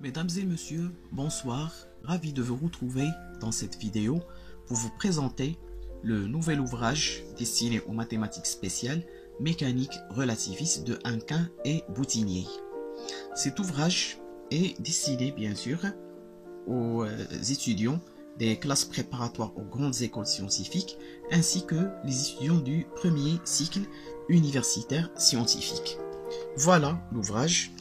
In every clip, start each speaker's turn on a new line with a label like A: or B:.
A: Mesdames et messieurs, bonsoir, ravi de vous retrouver dans cette vidéo pour vous présenter le nouvel ouvrage destiné aux mathématiques spéciales, mécanique relativiste de Anquin et Boutigné. Cet ouvrage est destiné bien sûr aux étudiants des classes préparatoires aux grandes écoles scientifiques ainsi que les étudiants du premier cycle universitaire scientifique. Voilà l'ouvrage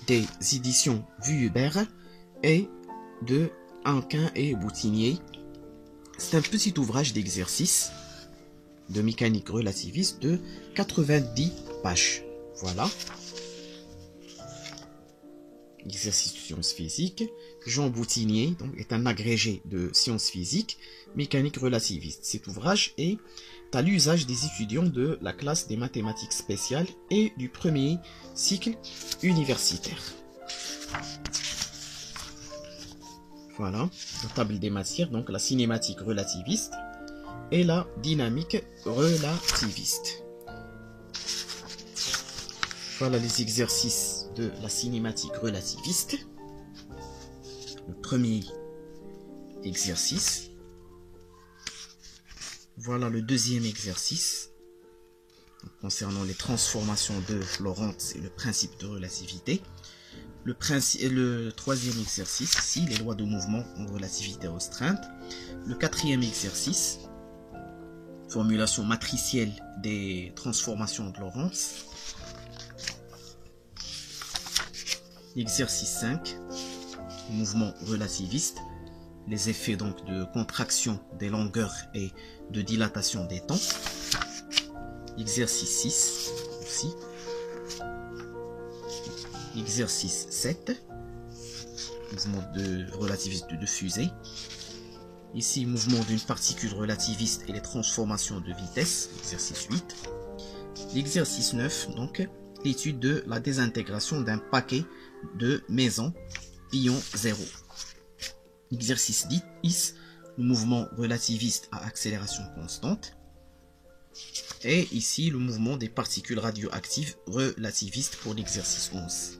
A: des éditions Vuillebert et de Anquin et Boutigné. C'est un petit ouvrage d'exercice de mécanique relativiste de 90 pages. Voilà. Exercice de sciences physiques. Jean Boutigné donc, est un agrégé de sciences physiques, mécanique relativiste. Cet ouvrage est à l'usage des étudiants de la classe des mathématiques spéciales et du premier cycle universitaire. Voilà, la table des matières, donc la cinématique relativiste et la dynamique relativiste. Voilà les exercices de la cinématique relativiste. Le premier exercice. Voilà le deuxième exercice concernant les transformations de Lorentz et le principe de relativité. Le troisième exercice ici, les lois de mouvement en relativité restreinte. Le quatrième exercice, formulation matricielle des transformations de Lorentz. L'exercice 5, mouvement relativiste, les effets donc de contraction des longueurs et de dilatation des temps. Exercice 6 aussi. Exercice 7, mouvement relativiste de fusée. Ici, mouvement d'une particule relativiste et les transformations de vitesse. Exercice 8. L'exercice 9, donc, l'étude de la désintégration d'un paquet de mésons ion 0. Exercice 10, le mouvement relativiste à accélération constante. Et ici, le mouvement des particules radioactives relativistes pour l'exercice 11.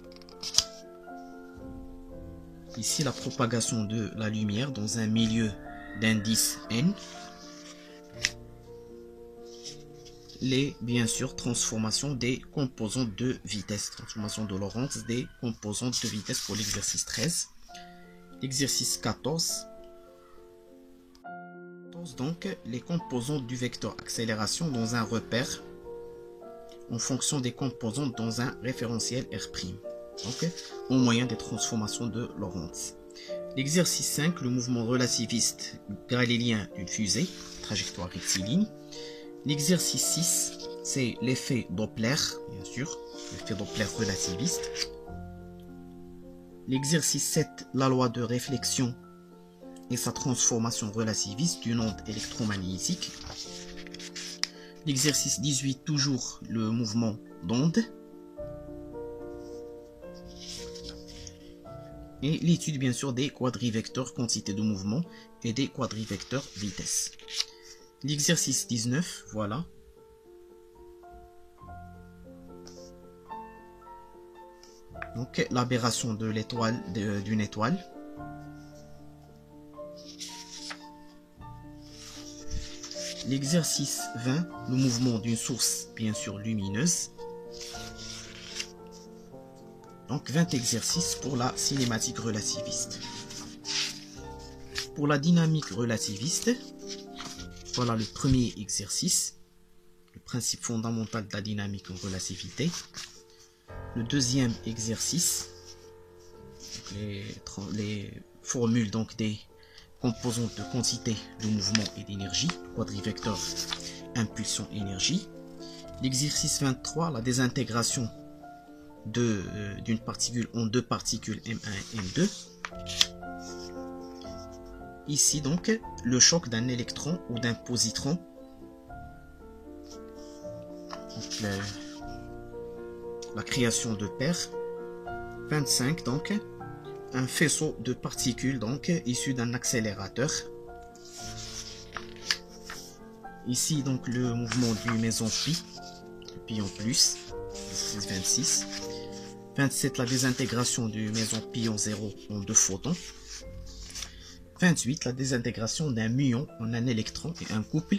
A: Ici, la propagation de la lumière dans un milieu d'indice n. Bien sûr, transformation des composantes de vitesse. Transformation de Lorentz des composantes de vitesse pour l'exercice 13. Exercice 14. Donc, les composantes du vecteur accélération dans un repère en fonction des composantes dans un référentiel R'. Donc, au moyen des transformations de Lorentz. L'exercice 5, le mouvement relativiste galilien d'une fusée, trajectoire rectiligne. L'exercice 6, c'est l'effet Doppler, bien sûr, l'effet Doppler relativiste. L'exercice 7, la loi de réflexion et sa transformation relativiste d'une onde électromagnétique. L'exercice 18, toujours le mouvement d'onde. Et l'étude bien sûr des quadrivecteurs quantité de mouvement et des quadrivecteurs vitesse. L'exercice 19, voilà. Donc l'aberration de l'étoile, d'une étoile. L'exercice 20, le mouvement d'une source bien sûr lumineuse. Donc 20 exercices pour la cinématique relativiste. Pour la dynamique relativiste, voilà le premier exercice, le principe fondamental de la dynamique en relativité. Le deuxième exercice, les formules donc des composantes de quantité de mouvement et d'énergie, quadrivecteur, impulsion, énergie. L'exercice 23, la désintégration d'une particule en deux particules M1 et M2. Ici donc le choc d'un électron ou d'un positron. Donc, la création de paires. 25 donc un faisceau de particules donc issu d'un accélérateur. Ici donc le mouvement du méson pi, pi en plus. 26. 27, la désintégration du méson pion 0 en 2 photons. 28, la désintégration d'un muon en un électron et un couple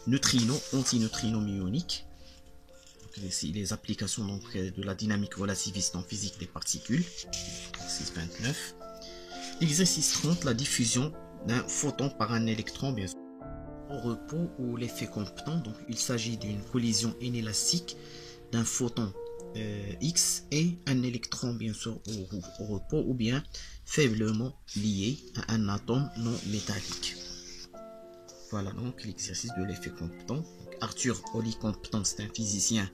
A: neutrino-antineutrino muonique. Ici, les applications donc, de la dynamique relativiste en physique des particules. 6.29. Exercice 30, la diffusion d'un photon par un électron, bien sûr, au repos ou l'effet Compton. Donc, il s'agit d'une collision inélastique d'un photon X et un électron, bien sûr, au repos, ou bien faiblement lié à un atome non métallique. Voilà donc l'exercice de l'effet Compton. Arthur Holly Compton, c'est un physicien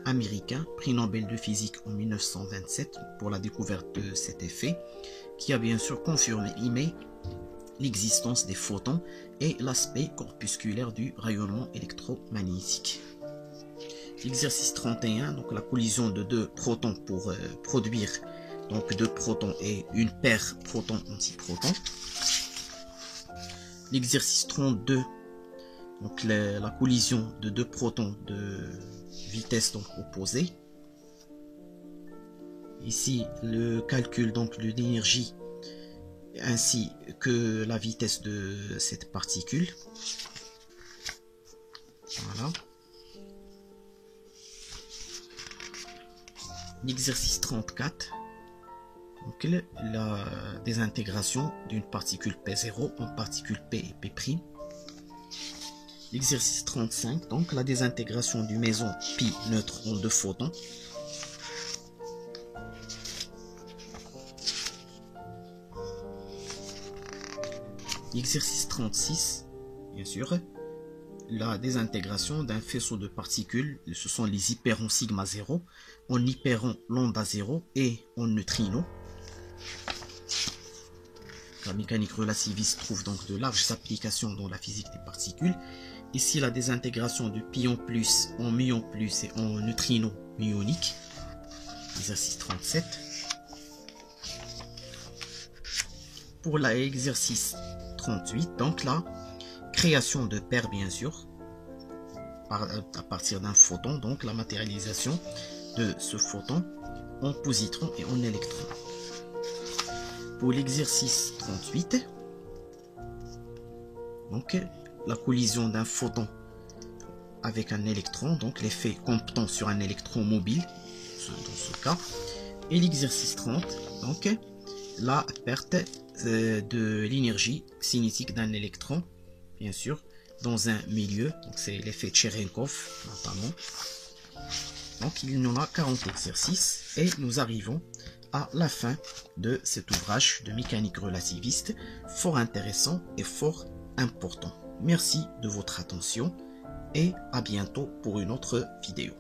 A: américain, prix Nobel de physique en 1927 pour la découverte de cet effet, qui a bien sûr confirmé l'existence des photons et l'aspect corpusculaire du rayonnement électromagnétique. Exercice 31, donc la collision de deux protons pour produire donc deux protons et une paire proton-antiproton. L'exercice 32, donc la collision de deux protons de vitesse donc opposée. Ici le calcul donc de l'énergie ainsi que la vitesse de cette particule. Voilà. L'exercice 34, donc la désintégration d'une particule P0 en particule P et P'. L'exercice 35, donc la désintégration du méson pi neutre en deux photons. L'exercice 36, bien sûr, la désintégration d'un faisceau de particules, ce sont les hyperons sigma 0, en hyperon lambda 0 et en neutrino. La mécanique relativiste trouve donc de larges applications dans la physique des particules. Ici, la désintégration du pion plus en muon plus et en neutrino muonique. Exercice 37. Pour l'exercice 38, donc la création de paires, bien sûr, à partir d'un photon, donc la matérialisation de ce photon en positron et en électron. Pour l'exercice 38, donc la collision d'un photon avec un électron, donc l'effet Compton sur un électron mobile, dans ce cas. Et l'exercice 30, donc la perte de l'énergie cinétique d'un électron, bien sûr, dans un milieu, donc c'est l'effet Cherenkov notamment. Donc il y en a 40 exercices et nous arrivons à la fin de cet ouvrage de mécanique relativiste, fort intéressant et fort important. Merci de votre attention et à bientôt pour une autre vidéo.